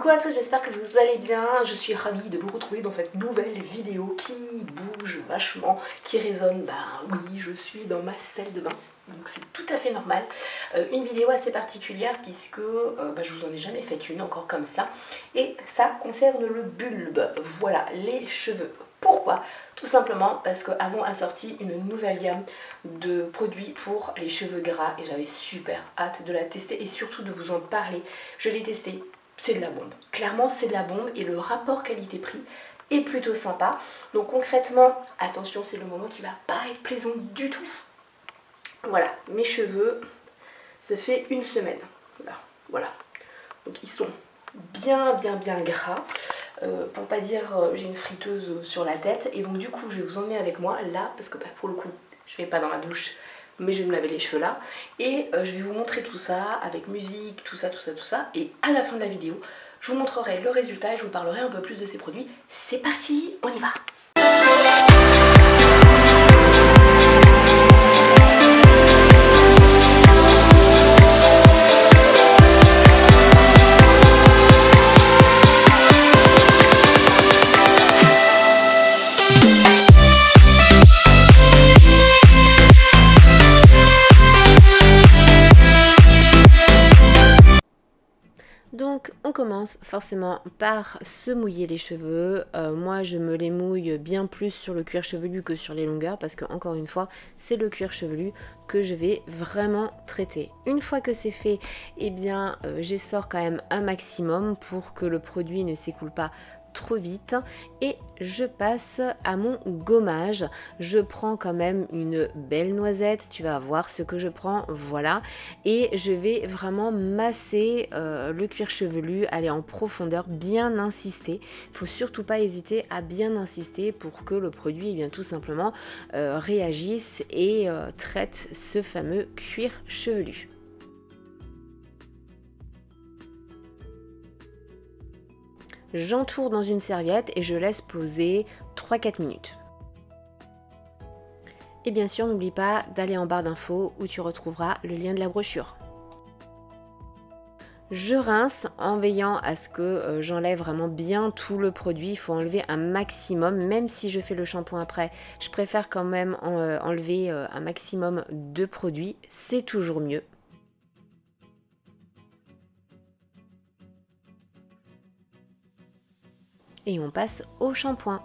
Coucou à tous, j'espère que vous allez bien. Je suis ravie de vous retrouver dans cette nouvelle vidéo qui bouge vachement, qui résonne. Ben oui, je suis dans ma salle de bain, donc c'est tout à fait normal. Une vidéo assez particulière puisque je vous en ai jamais fait une encore comme ça. Et ça concerne le bulbe, voilà, les cheveux. Pourquoi? Tout simplement parce qu'Avon a sorti une nouvelle gamme de produits pour les cheveux gras et j'avais super hâte de la tester et surtout de vous en parler. Je l'ai testé. C'est de la bombe. Clairement, c'est de la bombe et le rapport qualité-prix est plutôt sympa. Donc concrètement, attention, c'est le moment qui va pas être plaisant du tout. Voilà, mes cheveux, ça fait une semaine. Voilà. Donc ils sont bien gras. Pour pas dire j'ai une friteuse sur la tête. Et donc du coup, je vais vous emmener avec moi là, parce que pour le coup, je vais pas dans la douche, mais je vais me laver les cheveux là et je vais vous montrer tout ça avec musique, tout ça et à la fin de la vidéo je vous montrerai le résultat et je vous parlerai un peu plus de ces produits. C'est parti, on y va. Donc on commence forcément par se mouiller les cheveux. Moi je me les mouille bien plus sur le cuir chevelu que sur les longueurs parce que encore une fois c'est le cuir chevelu que je vais vraiment traiter. Une fois que c'est fait, eh bien j'essore quand même un maximum pour que le produit ne s'écoule pas trop vite et je passe à mon gommage. Je prends quand même une belle noisette, tu vas voir ce que je prends, voilà, et je vais vraiment masser le cuir chevelu, aller en profondeur, bien insister. Il faut surtout pas hésiter à bien insister pour que le produit bien tout simplement réagisse et traite ce fameux cuir chevelu. J'entoure dans une serviette et je laisse poser 3-4 minutes. Et bien sûr, n'oublie pas d'aller en barre d'infos où tu retrouveras le lien de la brochure. Je rince en veillant à ce que j'enlève vraiment bien tout le produit. Il faut enlever un maximum, même si je fais le shampoing après. Je préfère quand même enlever un maximum de produit. C'est toujours mieux. Et on passe au shampoing.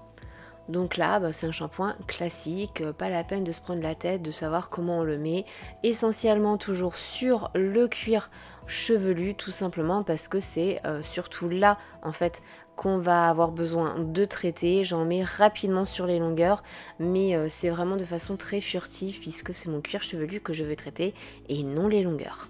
Donc là, c'est un shampoing classique, pas la peine de se prendre la tête, de savoir comment on le met. Essentiellement toujours sur le cuir chevelu, tout simplement parce que c'est surtout là en fait qu'on va avoir besoin de traiter. J'en mets rapidement sur les longueurs, mais c'est vraiment de façon très furtive puisque c'est mon cuir chevelu que je vais traiter et non les longueurs.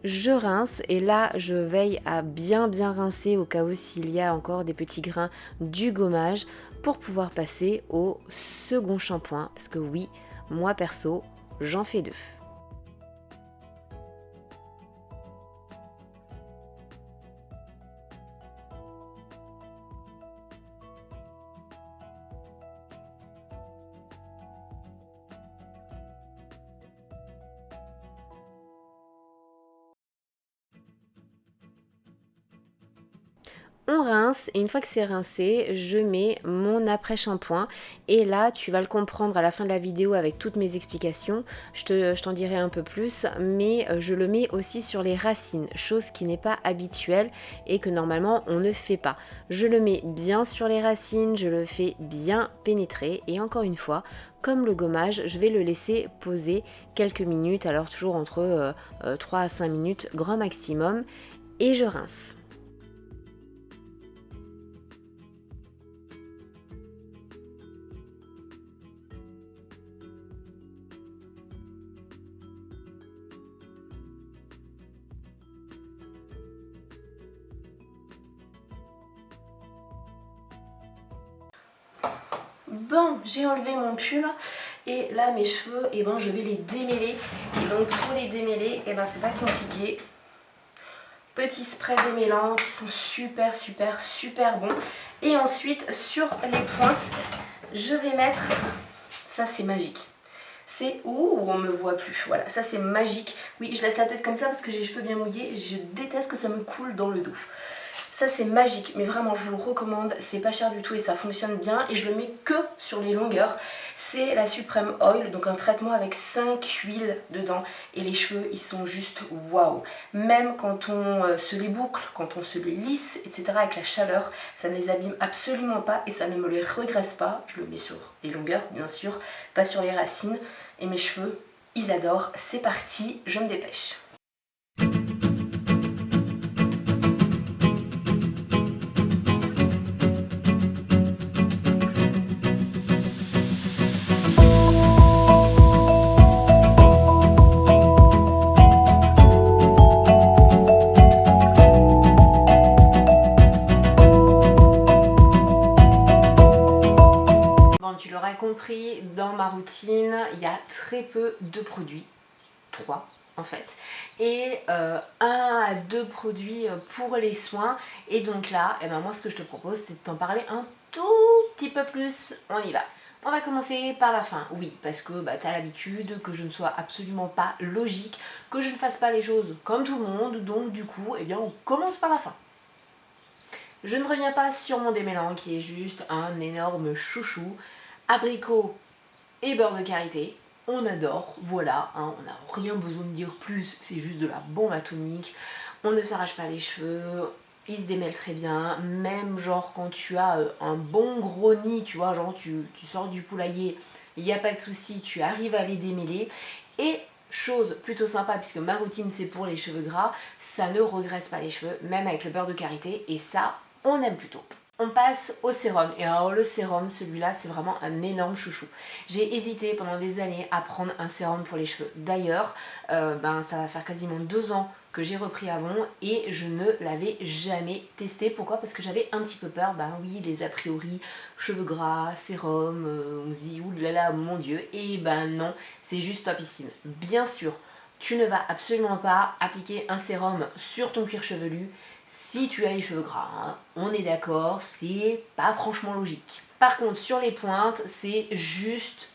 Je rince et là je veille à bien rincer au cas où s'il y a encore des petits grains du gommage pour pouvoir passer au second shampoing parce que oui, moi perso, j'en fais deux. On rince et une fois que c'est rincé, je mets mon après-shampoing et là tu vas le comprendre à la fin de la vidéo avec toutes mes explications, je t'en dirai un peu plus, mais je le mets aussi sur les racines, chose qui n'est pas habituelle et que normalement on ne fait pas. Je le mets bien sur les racines, je le fais bien pénétrer et encore une fois, comme le gommage, je vais le laisser poser quelques minutes, alors toujours entre 3 à 5 minutes grand maximum et je rince. Bon, j'ai enlevé mon pull et là mes cheveux, je vais les démêler. Et donc pour les démêler, c'est pas compliqué. Petit spray démêlant qui sont super bons. Et ensuite sur les pointes, je vais mettre, ça c'est magique, c'est ouh, on me voit plus. Voilà, ça c'est magique. Oui, je laisse la tête comme ça parce que j'ai les cheveux bien mouillés et je déteste que ça me coule dans le dos. Ça c'est magique, mais vraiment je vous le recommande, c'est pas cher du tout et ça fonctionne bien et je le mets que sur les longueurs. C'est la Supreme Oil, donc un traitement avec 5 huiles dedans et les cheveux ils sont juste waouh. Même quand on se les boucle, quand on se les lisse, etc. avec la chaleur, ça ne les abîme absolument pas et ça ne me les regraisse pas. Je le mets sur les longueurs bien sûr, pas sur les racines et mes cheveux ils adorent. C'est parti, je me dépêche. Tu l'auras compris, dans ma routine, il y a très peu de produits, 3 en fait, et 1 à 2 produits pour les soins. Et donc là, eh ben moi ce que je te propose, c'est de t'en parler un tout petit peu plus. On y va. On va commencer par la fin, oui, parce que tu as l'habitude que je ne sois absolument pas logique, que je ne fasse pas les choses comme tout le monde, donc du coup, eh bien on commence par la fin. Je ne reviens pas sur mon démêlant qui est juste un énorme chouchou. Abricot et beurre de karité, on adore, voilà, hein, on n'a rien besoin de dire plus, c'est juste de la bombe atomique, on ne s'arrache pas les cheveux, ils se démêlent très bien, même genre quand tu as un bon gros nid, tu vois, genre tu sors du poulailler, il n'y a pas de souci, tu arrives à les démêler, et chose plutôt sympa, puisque ma routine c'est pour les cheveux gras, ça ne regraisse pas les cheveux, même avec le beurre de karité, et ça, on aime plutôt. On passe au sérum, et alors le sérum, celui-là, c'est vraiment un énorme chouchou. J'ai hésité pendant des années à prendre un sérum pour les cheveux. D'ailleurs, ça va faire quasiment 2 ans que j'ai repris Avon et je ne l'avais jamais testé. Pourquoi? Parce que j'avais un petit peu peur, oui, les a priori, cheveux gras, sérum, on se dit, oulala, mon Dieu, et non, c'est juste topissime. Bien sûr, tu ne vas absolument pas appliquer un sérum sur ton cuir chevelu si tu as les cheveux gras, hein. On est d'accord, c'est pas franchement logique. Par contre, sur les pointes, c'est juste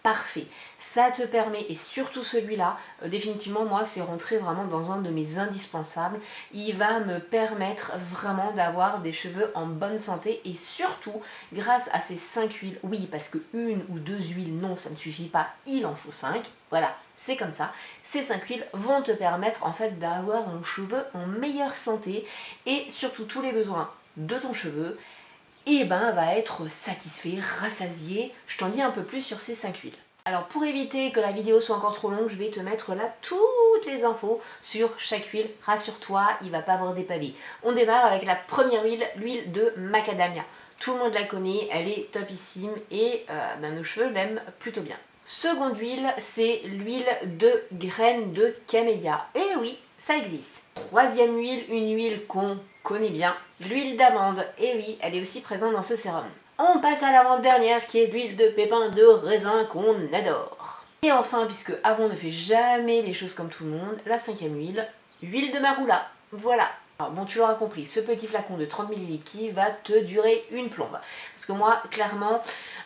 parfait. Ça te permet, et surtout celui-là, définitivement moi c'est rentré vraiment dans un de mes indispensables. Il va me permettre vraiment d'avoir des cheveux en bonne santé et surtout grâce à ces 5 huiles. Oui, parce que 1 ou 2 huiles, non, ça ne suffit pas, il en faut 5. Voilà, c'est comme ça. Ces 5 huiles vont te permettre en fait d'avoir un cheveu en meilleure santé et surtout tous les besoins de ton cheveu va être satisfait, rassasié. Je t'en dis un peu plus sur ces 5 huiles. Alors pour éviter que la vidéo soit encore trop longue, je vais te mettre là toutes les infos sur chaque huile. Rassure-toi, il ne va pas avoir des pavés. On démarre avec la première huile, l'huile de macadamia. Tout le monde la connaît, elle est topissime et nos cheveux l'aiment plutôt bien. Seconde huile, c'est l'huile de graines de camélia. Et oui, ça existe. Troisième huile, une huile qu'on connaît bien, l'huile d'amande. Et oui, elle est aussi présente dans ce sérum. On passe à l'avant-dernière qui est l'huile de pépins de raisin qu'on adore. Et enfin, puisque Avon ne fait jamais les choses comme tout le monde, la 5e huile, l'huile de marula. Voilà. Alors bon, tu l'auras compris, ce petit flacon de 30 ml qui va te durer une plombe. Parce que moi, clairement,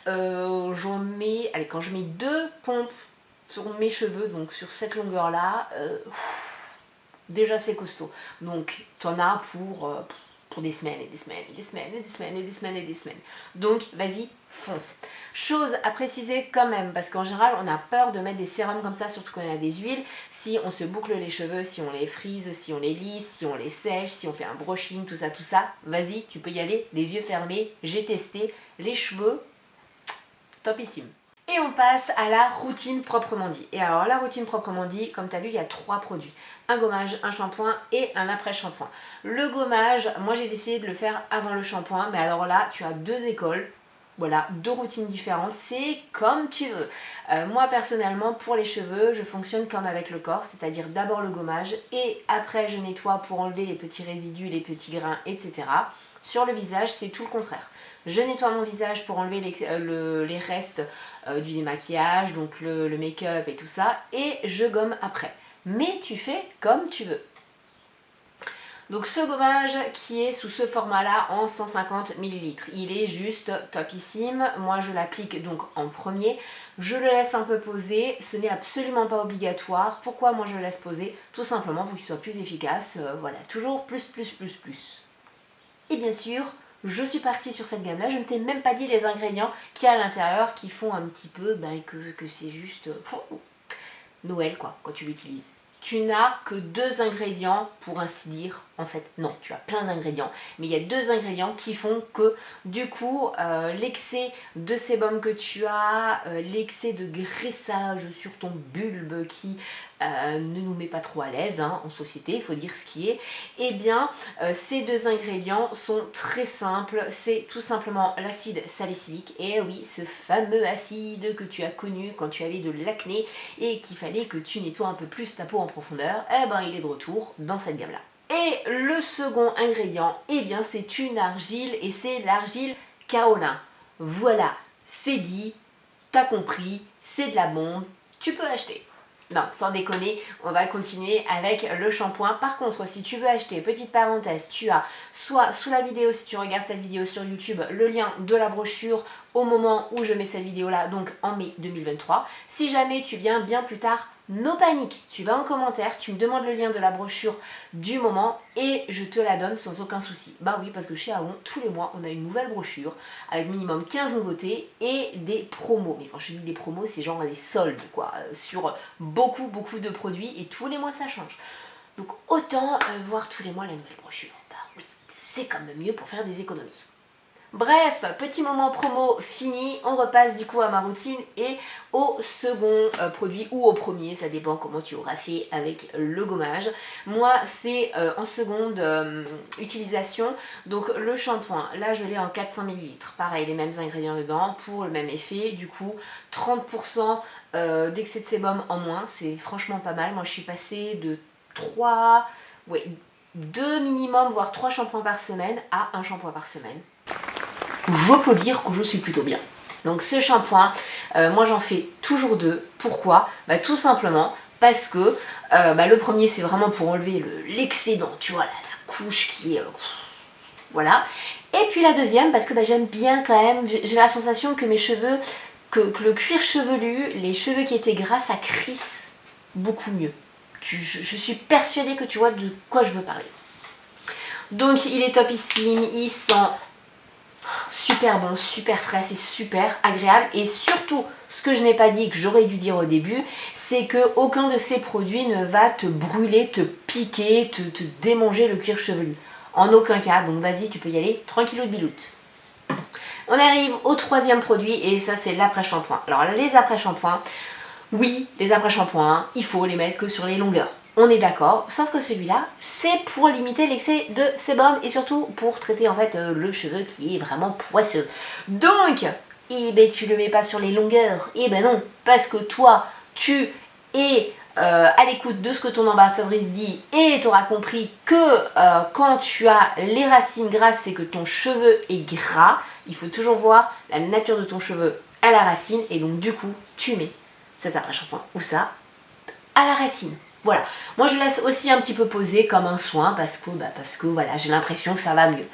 j'en mets, allez, quand je mets 2 pompes sur mes cheveux, donc sur cette longueur-là, déjà c'est costaud. Donc, t'en as pour des semaines et des semaines et des semaines et des semaines et des semaines et des semaines. Donc vas-y, fonce. Chose à préciser quand même, parce qu'en général on a peur de mettre des sérums comme ça, surtout quand il y a des huiles. Si on se boucle les cheveux, si on les frise, si on les lisse, si on les sèche, si on fait un brushing, tout ça, vas-y, tu peux y aller, les yeux fermés. J'ai testé, les cheveux, topissime. Et on passe à la routine proprement dit. Et alors la routine proprement dit, comme tu as vu, il y a 3 produits. Un gommage, un shampoing et un après-shampoing. Le gommage, moi j'ai décidé de le faire avant le shampoing, mais alors là, tu as 2 écoles. Voilà, 2 routines différentes, c'est comme tu veux. Moi personnellement, pour les cheveux, je fonctionne comme avec le corps, c'est-à-dire d'abord le gommage et après je nettoie pour enlever les petits résidus, les petits grains, etc. Sur le visage, c'est tout le contraire. Je nettoie mon visage pour enlever les restes du démaquillage, donc le make-up et tout ça, et je gomme après. Mais tu fais comme tu veux. Donc ce gommage qui est sous ce format-là en 150 ml, il est juste topissime. Moi je l'applique donc en premier. Je le laisse un peu poser, ce n'est absolument pas obligatoire. Pourquoi moi je le laisse poser? Tout simplement pour qu'il soit plus efficace. Voilà, toujours plus, plus, plus, plus. Et bien sûr, je suis partie sur cette gamme-là. Je ne t'ai même pas dit les ingrédients qu'il y a à l'intérieur qui font un petit peu que c'est juste Noël quoi, quand tu l'utilises. Tu n'as que 2 ingrédients pour ainsi dire. En fait, non, tu as plein d'ingrédients. Mais il y a 2 ingrédients qui font que, du coup, l'excès de sébum que tu as, l'excès de graissage sur ton bulbe qui ne nous met pas trop à l'aise en société, il faut dire ce qui est, eh bien, ces 2 ingrédients sont très simples. C'est tout simplement l'acide salicylique. Et oui, ce fameux acide que tu as connu quand tu avais de l'acné et qu'il fallait que tu nettoies un peu plus ta peau en profondeur, eh ben, il est de retour dans cette gamme-là. Et le second ingrédient, eh bien c'est une argile et c'est l'argile kaolin. Voilà, c'est dit, t'as compris, c'est de la bombe, tu peux acheter. Non, sans déconner, on va continuer avec le shampoing. Par contre, si tu veux acheter, petite parenthèse, tu as soit sous la vidéo, si tu regardes cette vidéo sur YouTube, le lien de la brochure au moment où je mets cette vidéo-là, donc en mai 2023. Si jamais tu viens bien plus tard, no panique, tu vas en commentaire, tu me demandes le lien de la brochure du moment et je te la donne sans aucun souci. Bah oui, parce que chez Aon, tous les mois, on a une nouvelle brochure avec minimum 15 nouveautés et des promos. Mais quand je dis des promos, c'est genre des soldes, quoi, sur beaucoup de produits et tous les mois ça change. Donc autant voir tous les mois la nouvelle brochure. Bah oui, c'est quand même mieux pour faire des économies. Bref, petit moment promo fini, on repasse du coup à ma routine et au second produit ou au premier, ça dépend comment tu auras fait avec le gommage. Moi c'est en seconde utilisation, donc le shampoing, là je l'ai en 400 ml, pareil les mêmes ingrédients dedans pour le même effet, du coup 30% d'excès de sébum en moins, c'est franchement pas mal. Moi je suis passée de 2 minimum voire 3 shampoings par semaine à 1 shampoing par semaine. Je peux dire que je suis plutôt bien. Donc ce shampoing, moi j'en fais toujours 2. Pourquoi? Tout simplement parce que le premier c'est vraiment pour enlever l'excédent, tu vois, la couche qui est... voilà. Et puis la deuxième parce que j'aime bien quand même, j'ai la sensation que mes cheveux, que le cuir chevelu, les cheveux qui étaient gras, ça crisse beaucoup mieux. Je suis persuadée que tu vois de quoi je veux parler. Donc il est topissime, il sent... super bon, super frais, c'est super agréable et surtout ce que je n'ai pas dit que j'aurais dû dire au début, c'est que aucun de ces produits ne va te brûler, te piquer, te démanger le cuir chevelu. En aucun cas, donc vas-y tu peux y aller tranquillou de biloute. On arrive au troisième produit et ça c'est l'après-shampoing. Alors les après-shampoings, oui les après-shampoings, il faut les mettre que sur les longueurs. On est d'accord, sauf que celui-là, c'est pour limiter l'excès de sébum et surtout pour traiter en fait le cheveu qui est vraiment poisseux. Donc, tu le mets pas sur les longueurs, non, parce que toi, tu es à l'écoute de ce que ton ambassadrice dit et tu auras compris que quand tu as les racines grasses, c'est que ton cheveu est gras. Il faut toujours voir la nature de ton cheveu à la racine et donc du coup, tu mets cet après-shampoing ou ça à la racine. Voilà, moi je laisse aussi un petit peu poser comme un soin parce que voilà, j'ai l'impression que ça va mieux.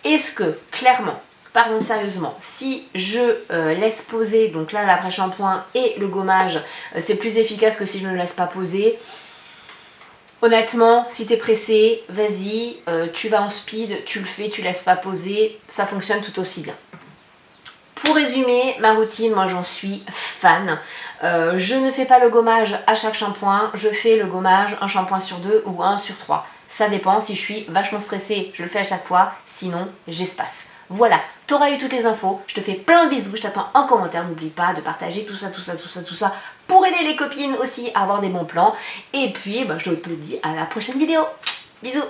Est-ce que, clairement, parlons sérieusement, si je laisse poser, donc là l'après-shampoing et le gommage, c'est plus efficace que si je ne le laisse pas poser? Honnêtement, si t'es pressé, vas-y, tu vas en speed, tu le fais, tu laisses pas poser, ça fonctionne tout aussi bien. Pour résumer, ma routine, moi j'en suis fan. Je ne fais pas le gommage à chaque shampoing, je fais le gommage un shampoing sur 2 ou 1 sur 3. Ça dépend, si je suis vachement stressée, je le fais à chaque fois, sinon j'espace. Voilà, t'auras eu toutes les infos, je te fais plein de bisous, je t'attends en commentaire, n'oublie pas de partager tout ça pour aider les copines aussi à avoir des bons plans. Et puis, je te dis à la prochaine vidéo. Bisous.